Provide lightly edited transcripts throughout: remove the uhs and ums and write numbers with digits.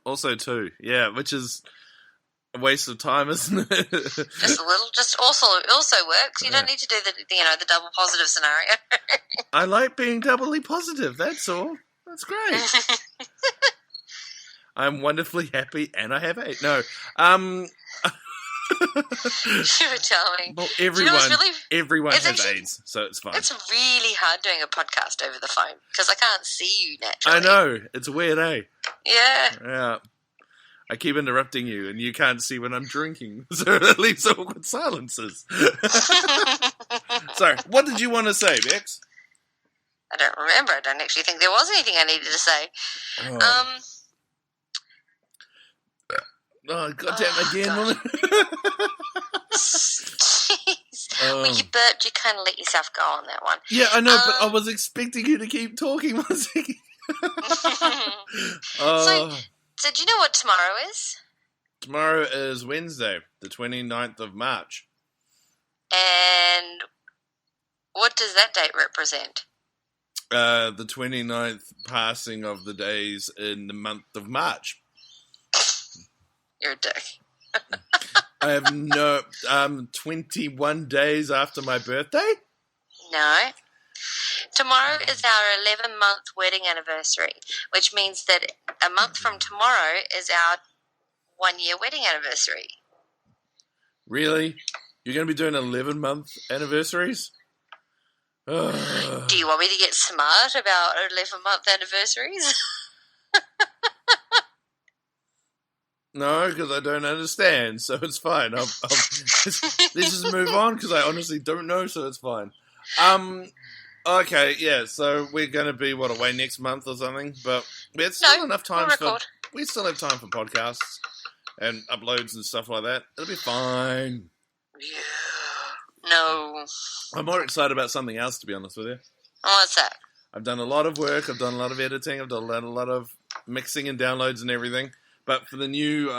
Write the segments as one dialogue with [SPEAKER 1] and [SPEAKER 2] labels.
[SPEAKER 1] Also 2. Yeah, which is a waste of time, isn't it?
[SPEAKER 2] Just a little. Just also works. You don't need to do the double positive scenario.
[SPEAKER 1] I like being doubly positive. That's all. That's great. I'm wonderfully happy, and I have 8. No,
[SPEAKER 2] You were charming.
[SPEAKER 1] well, everyone has AIDS, so it's fine.
[SPEAKER 2] It's really hard doing a podcast over the phone because I can't see you naturally.
[SPEAKER 1] I know. It's weird, eh?
[SPEAKER 2] Yeah.
[SPEAKER 1] Yeah. I keep interrupting you, and you can't see when I'm drinking, so it leaves awkward silences. So, what did you want to say, Bex?
[SPEAKER 2] I don't remember. I don't actually think there was anything I needed to say.
[SPEAKER 1] Oh, goddamn, again, woman.
[SPEAKER 2] Jeez. When you burped, you kind of let yourself go on that one.
[SPEAKER 1] Yeah, I know, but I was expecting you to keep talking one second.
[SPEAKER 2] So do you know what tomorrow is?
[SPEAKER 1] Tomorrow is Wednesday, the 29th of March.
[SPEAKER 2] And what does that date represent?
[SPEAKER 1] The 29th passing of the days in the month of March.
[SPEAKER 2] You're a dick.
[SPEAKER 1] I have no 21 days after my birthday?
[SPEAKER 2] No. Tomorrow is our 11-month wedding anniversary, which means that a month from tomorrow is our 1-year wedding anniversary.
[SPEAKER 1] Really? You're going to be doing 11-month anniversaries?
[SPEAKER 2] Do you want me to get smart about 11-month anniversaries?
[SPEAKER 1] No, because I don't understand, so it's fine. Let's just move on, because I honestly don't know, so it's fine. Okay, yeah, so we're going to be, away next month or something, but we had still enough time we still have time for podcasts and uploads and stuff like that. It'll be fine.
[SPEAKER 2] Yeah. No.
[SPEAKER 1] I'm more excited about something else, to be honest with you.
[SPEAKER 2] Oh, what's that?
[SPEAKER 1] I've done a lot of work, I've done a lot of editing, I've done a lot of mixing and downloads and everything, but for the new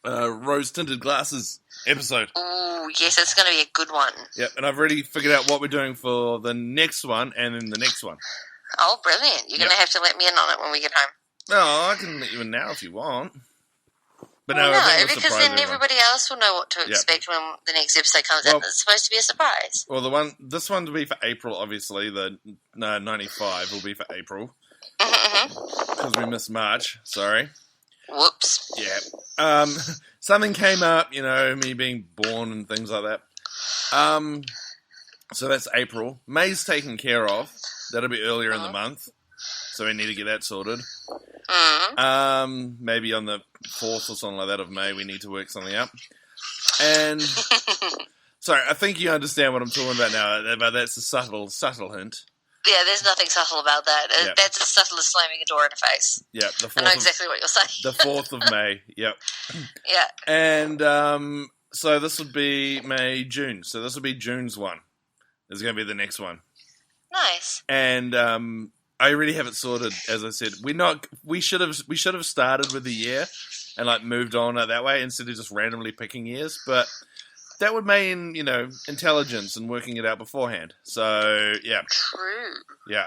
[SPEAKER 1] Rose Tinted Glasses episode.
[SPEAKER 2] Oh, yes, it's going to be a good one.
[SPEAKER 1] Yep, and I've already figured out what we're doing for the next one and then the next one.
[SPEAKER 2] Oh, brilliant. You're going to have to let me in on it when we get home.
[SPEAKER 1] No, I can let you in now if you want. But
[SPEAKER 2] well,
[SPEAKER 1] no,
[SPEAKER 2] I think because then everybody else will know what to expect when the next episode comes out. It's supposed to be a surprise.
[SPEAKER 1] Well, this one will be for April, obviously. The 95 will be for April. Because we missed March, sorry.
[SPEAKER 2] Whoops.
[SPEAKER 1] Yeah. Something came up, me being born and things like that. So that's April. May's taken care of. That'll be earlier in the month. So we need to get that sorted. Maybe on the 4th or something like that of May, we need to work something up. And sorry, I think you understand what I'm talking about now. But that's a subtle hint.
[SPEAKER 2] Yeah, there's nothing subtle about that. Yep. That's as subtle as slamming a door in a face.
[SPEAKER 1] Yeah,
[SPEAKER 2] I know exactly what you're saying.
[SPEAKER 1] The 4th of May. Yep.
[SPEAKER 2] Yeah.
[SPEAKER 1] And so this would be June. So this will be June's one. This is going to be the next one.
[SPEAKER 2] Nice.
[SPEAKER 1] And I already have it sorted. As I said, we should have started with the year and moved on that way instead of just randomly picking years. But that would mean intelligence and working it out beforehand. So yeah,
[SPEAKER 2] true.
[SPEAKER 1] Yeah,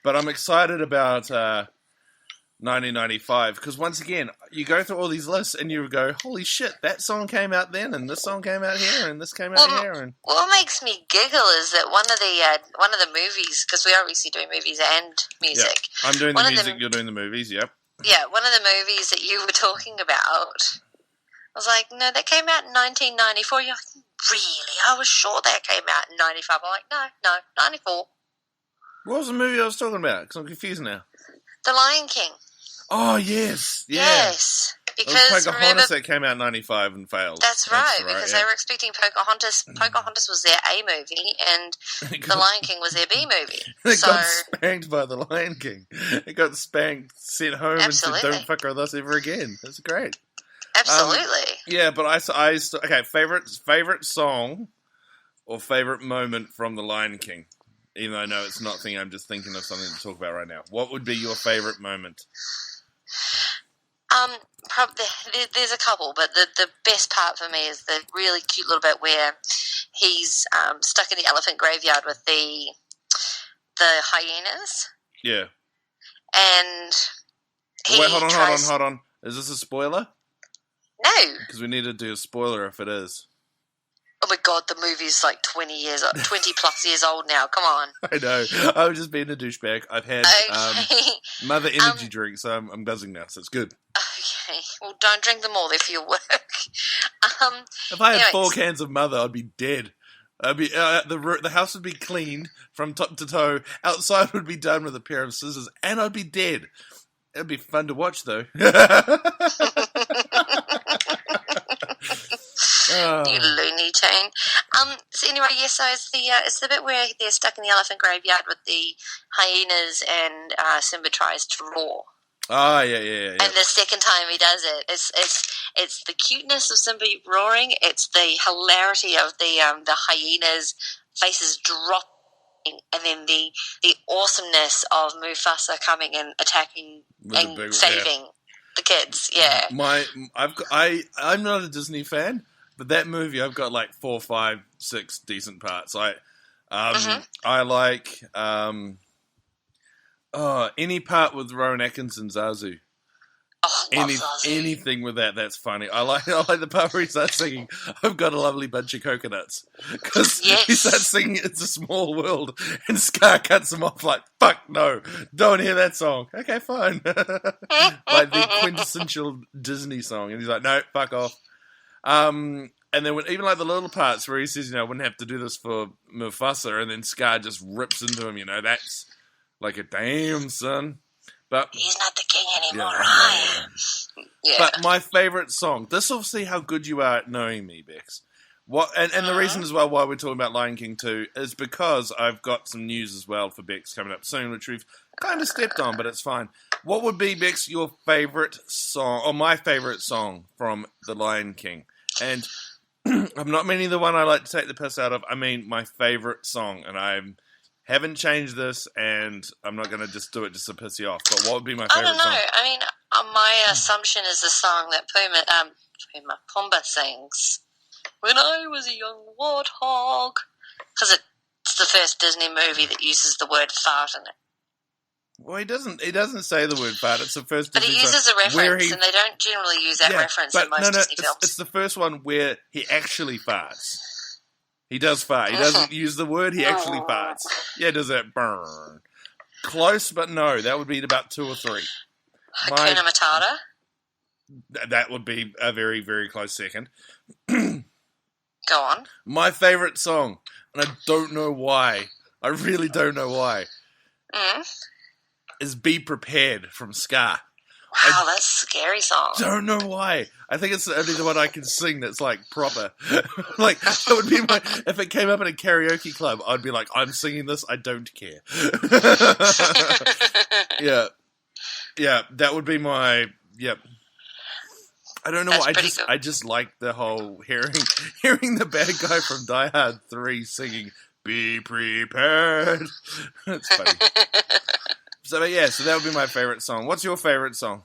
[SPEAKER 1] but I'm excited about 1995 because once again, you go through all these lists and you go, "Holy shit, that song came out then, and this song came out here, and this came out here." And
[SPEAKER 2] what makes me giggle is that one of the movies, because we're obviously doing movies and music.
[SPEAKER 1] Yeah. I'm doing the music. You're doing the movies. Yep.
[SPEAKER 2] Yeah, one of the movies that you were talking about. I was like, no, that came out in 1994. You're like, really? I was sure that came out in 95. I'm like, no, 94.
[SPEAKER 1] What was the movie I was talking about? Because I'm confused now.
[SPEAKER 2] The Lion King.
[SPEAKER 1] Oh, yes. Yeah.
[SPEAKER 2] Yes. Because
[SPEAKER 1] Pocahontas that came out in 95 and failed.
[SPEAKER 2] That's right, because they were expecting Pocahontas. Pocahontas was their A movie, and The Lion King was their B movie.
[SPEAKER 1] It got spanked by The Lion King. It got spanked, sent home, and said, "Don't fuck with us ever again." That's great.
[SPEAKER 2] Absolutely.
[SPEAKER 1] Yeah, but okay, favorite song or favorite moment from The Lion King? Even though I know it's not thing, I'm just thinking of something to talk about right now. What would be your favorite moment?
[SPEAKER 2] There's a couple, but the best part for me is the really cute little bit where he's stuck in the elephant graveyard with the hyenas.
[SPEAKER 1] Yeah.
[SPEAKER 2] And
[SPEAKER 1] Wait, hold on. Is this a spoiler?
[SPEAKER 2] No.
[SPEAKER 1] Because we need to do a spoiler if it is.
[SPEAKER 2] Oh my god, the movie's like 20 plus years old now. Come on.
[SPEAKER 1] I know. I was just being a douchebag. I've had Mother Energy drink, so I'm buzzing now, so it's good.
[SPEAKER 2] Okay. Well, don't drink them all. They feel work.
[SPEAKER 1] If I had 4 cans of Mother, I'd be dead. I'd be the house would be cleaned from top to toe. Outside would be done with a pair of scissors, and I'd be dead. It'd be fun to watch, though.
[SPEAKER 2] You Looney Tune. So anyway, so it's the bit where they're stuck in the elephant graveyard with the hyenas, and Simba tries to roar.
[SPEAKER 1] Oh, yeah.
[SPEAKER 2] And the second time he does it, it's the cuteness of Simba roaring. It's the hilarity of the hyenas' faces dropping, and then the awesomeness of Mufasa coming and attacking and saving the kids. Yeah.
[SPEAKER 1] I'm not a Disney fan, but that movie I've got like 4, 5, 6 decent parts. I like any part with Rowan Atkinson's Zazu.
[SPEAKER 2] Oh,
[SPEAKER 1] Anything with that's funny. I like the part where he starts singing "I've Got a Lovely Bunch of Coconuts" because he starts singing "It's a Small World" and Scar cuts him off like, "Fuck no, don't hear that song." Okay, fine. Like the quintessential Disney song, and he's like, "No, fuck off." And then even like the little parts where he says, "I wouldn't have to do this for Mufasa," and then Scar just rips into him. That's like a damn son. But
[SPEAKER 2] he's not the king anymore, right? Yeah.
[SPEAKER 1] But my favourite song. This will see how good you are at knowing me, Bex. And the reason as well why we're talking about Lion King 2 is because I've got some news as well for Bex coming up soon, which we've kind of stepped on, but it's fine. What would be, Bex, your favourite song, or my favourite song from The Lion King? And I'm not meaning the one I like to take the piss out of. I mean my favourite song, and I haven't changed this, and I'm not going to just do it just to piss you off. But what would be my favourite song?
[SPEAKER 2] I don't know. I mean, my assumption is the song that Pumbaa sings. When I was a young warthog. Because it's the first Disney movie that uses the word fart in it.
[SPEAKER 1] Well, he doesn't say the word fart. It's the first Disney
[SPEAKER 2] But he uses a reference, and they don't generally use that reference in most Disney films.
[SPEAKER 1] It's the first one where he actually farts. He does fart. He doesn't use the word. He actually farts. Yeah, does that burn? Close, but no. That would be about 2 or 3.
[SPEAKER 2] Hakuna Matata?
[SPEAKER 1] That would be a very, very close second.
[SPEAKER 2] Go on.
[SPEAKER 1] My favourite song, and I don't know why. I really don't know why. Is "Be Prepared" from Scar.
[SPEAKER 2] Wow, that's a scary song.
[SPEAKER 1] Don't know why. I think it's only the one I can sing that's like proper. Like that would be if it came up in a karaoke club, I'd be like, I'm singing this, I don't care. Yeah, that would be my I don't know why. I just like the whole hearing the bad guy from Die Hard 3 singing "Be Prepared." It's funny. So that would be my favourite song. What's your favourite song?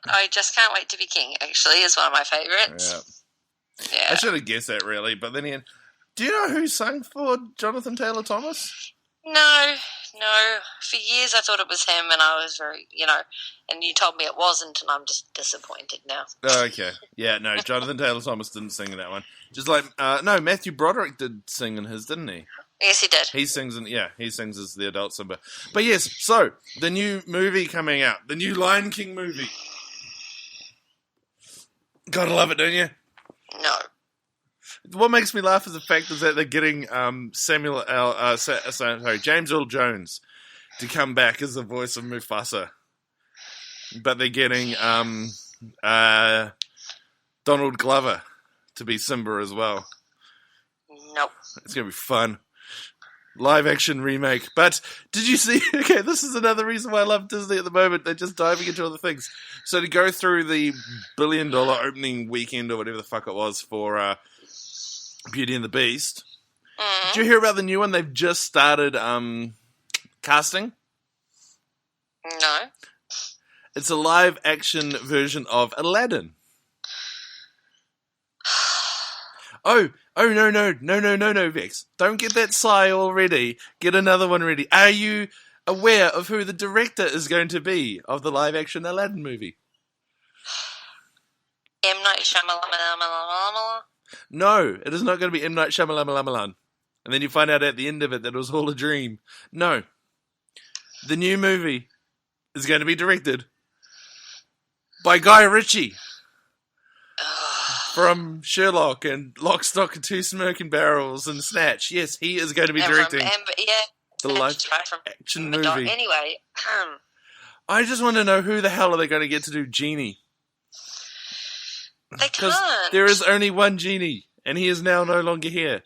[SPEAKER 2] I Just Can't Wait to Be King, actually, is one of my favourites. Yeah.
[SPEAKER 1] I should have guessed that, really. But then again, do you know who sang for Jonathan Taylor Thomas?
[SPEAKER 2] No. For years I thought it was him, and I was very, and you told me it wasn't, and I'm just disappointed now.
[SPEAKER 1] Okay. Yeah, no, Jonathan Taylor Thomas didn't sing in that one. Just like, no, Matthew Broderick did sing in his, didn't he?
[SPEAKER 2] Yes, he did.
[SPEAKER 1] He sings as the adult Simba. But yes, so, the new movie coming out. The new Lion King movie. Gotta love it, don't you?
[SPEAKER 2] No.
[SPEAKER 1] What makes me laugh is the fact is that they're getting James Earl Jones to come back as the voice of Mufasa. But they're getting Donald Glover to be Simba as well.
[SPEAKER 2] Nope.
[SPEAKER 1] It's going to be fun. Live action remake. But did you see? Okay, this is another reason why I love Disney at the moment. They're just diving into other things. So to go through the $1 billion opening weekend or whatever the fuck it was for Beauty and the Beast. Did you hear about the new one? They've just started casting.
[SPEAKER 2] No.
[SPEAKER 1] It's a live action version of Aladdin. Oh, no, Vex. Don't get that sigh already. Get another one ready. Are you aware of who the director is going to be of the live-action Aladdin movie?
[SPEAKER 2] M. Night Shyamalan.
[SPEAKER 1] No, it is not going to be M. Night Shyamalan. And then you find out at the end of it that it was all a dream. No. The new movie is going to be directed by Guy Ritchie. From Sherlock and Lock, Stock and Two Smoking Barrels and Snatch. Yes, he is going to be directing the live-action movie.
[SPEAKER 2] Anyway.
[SPEAKER 1] I just want to know who the hell are they going to get to do Genie?
[SPEAKER 2] They can't.
[SPEAKER 1] There is only one Genie, and he is now no longer here.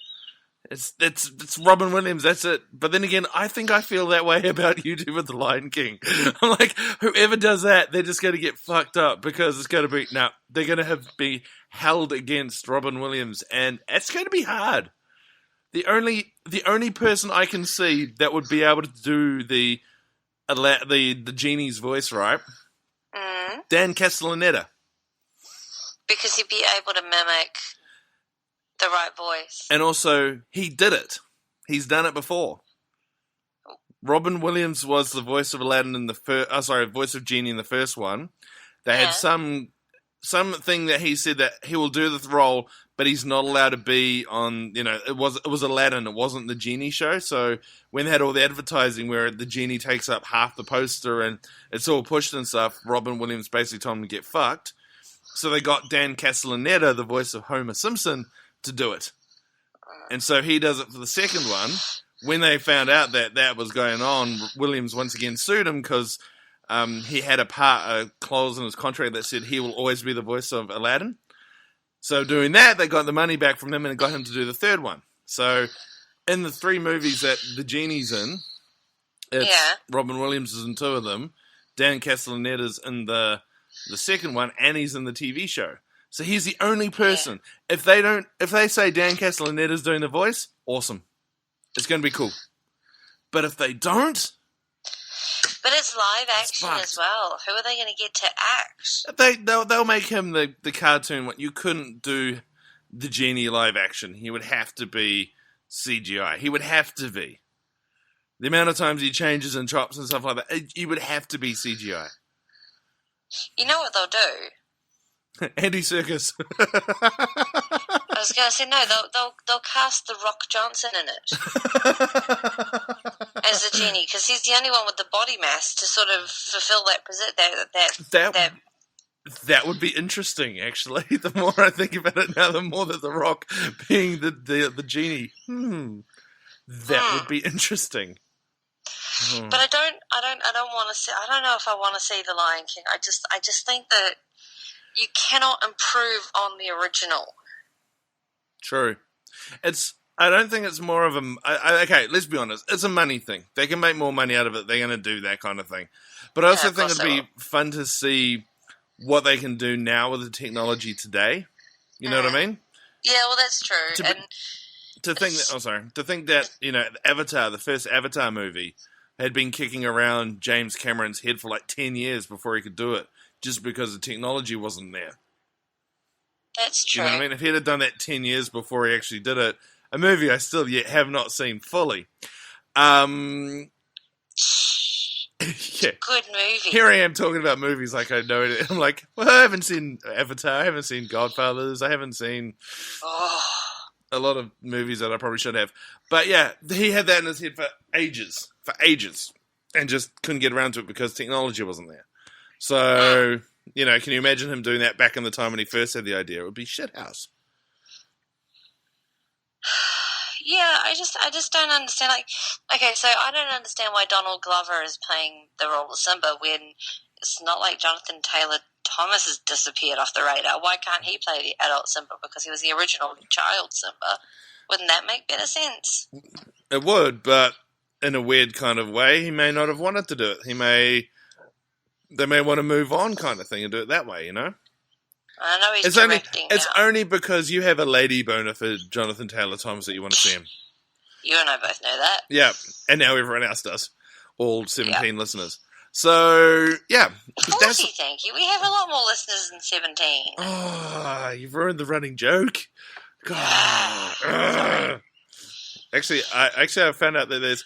[SPEAKER 1] It's Robin Williams, that's it. But then again, I think I feel that way about YouTube with The Lion King. I'm like, whoever does that, they're just going to get fucked up because it's going to be, they're going to be held against Robin Williams, and it's going to be hard. The only person I can see that would be able to do the Genie's voice, right? Dan Castellaneta.
[SPEAKER 2] Because he'd be able to mimic the right voice.
[SPEAKER 1] And also, he did it. He's done it before. Robin Williams was the voice of Aladdin in the voice of Genie in the first one. They had something that he said that he will do the role, but he's not allowed to be on, it was Aladdin, it wasn't the Genie show. So when they had all the advertising where the Genie takes up half the poster and it's all pushed and stuff, Robin Williams basically told him to get fucked. So they got Dan Castellaneta, the voice of Homer Simpson, to do it. And so he does it for the second one. When they found out that was going on, Williams once again sued him because he had a clause in his contract that said he will always be the voice of Aladdin. So doing that, they got the money back from him and got him to do the third one. So in the 3 movies that the Genie's in, Robin Williams is in 2 of them, Dan Castellaneta's in the second one, and he's in the TV show. So he's the only person. Yeah. If they say Dan Castellaneta's doing the voice, awesome. It's going to be cool. But if they don't,
[SPEAKER 2] but it's live action as well. Who are they going to get to act?
[SPEAKER 1] They'll make him the cartoon one. You couldn't do the Genie live action. He would have to be CGI. He would have to be. The amount of times he changes and chops and stuff like that, he would have to be CGI.
[SPEAKER 2] You know what they'll do?
[SPEAKER 1] Andy Serkis.
[SPEAKER 2] I was going to say, no, they'll cast The Rock Johnson in it as the Genie, because he's the only one with the body mass to sort of fulfill
[SPEAKER 1] that would be interesting, actually. The more I think about it now, the more that The Rock being the Genie. That would be interesting.
[SPEAKER 2] But I don't want to see. I don't know if I want to see The Lion King. I just think that you cannot improve on the original.
[SPEAKER 1] True. I don't think it's more of a... okay, let's be honest. It's a money thing. They can make more money out of it. They're going to do that kind of thing. But I also think it'd be fun to see what they can do now with the technology today. You know what I mean?
[SPEAKER 2] Yeah, well, that's true.
[SPEAKER 1] To think that, Avatar, the first Avatar movie, had been kicking around James Cameron's head for like 10 years before he could do it, just because the technology wasn't there.
[SPEAKER 2] That's true.
[SPEAKER 1] You know what I mean? If he'd have done that 10 years before he actually did it, a movie I still yet have not seen fully.
[SPEAKER 2] Yeah. Good movie.
[SPEAKER 1] Here I am talking about movies like I know it. I'm like, well, I haven't seen Avatar, I haven't seen Godfathers, I haven't seen a lot of movies that I probably should have. But yeah, he had that in his head for ages, and just couldn't get around to it because technology wasn't there. So, can you imagine him doing that back in the time when he first had the idea? It would be shithouse.
[SPEAKER 2] Yeah, I just don't understand. Like, okay, so I don't understand why Donald Glover is playing the role of Simba when it's not like Jonathan Taylor Thomas has disappeared off the radar. Why can't he play the adult Simba? Because he was the original child Simba. Wouldn't that make better sense?
[SPEAKER 1] It would, but in a weird kind of way, he may not have wanted to do it. They may want to move on kind of thing and do it that way,
[SPEAKER 2] I know he's directing
[SPEAKER 1] It's only because you have a lady boner for Jonathan Taylor Thomas that you want to see him.
[SPEAKER 2] You and I both know that.
[SPEAKER 1] Yeah, and now everyone else does. All 17 listeners. So, yeah.
[SPEAKER 2] Thank you. We have a lot more listeners than 17.
[SPEAKER 1] Oh, you've ruined the running joke. God.
[SPEAKER 2] Sorry.
[SPEAKER 1] Actually, I found out that there's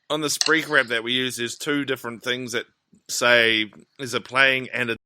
[SPEAKER 1] on the Spreaker app that we use, there's two different things that say there's a playing and a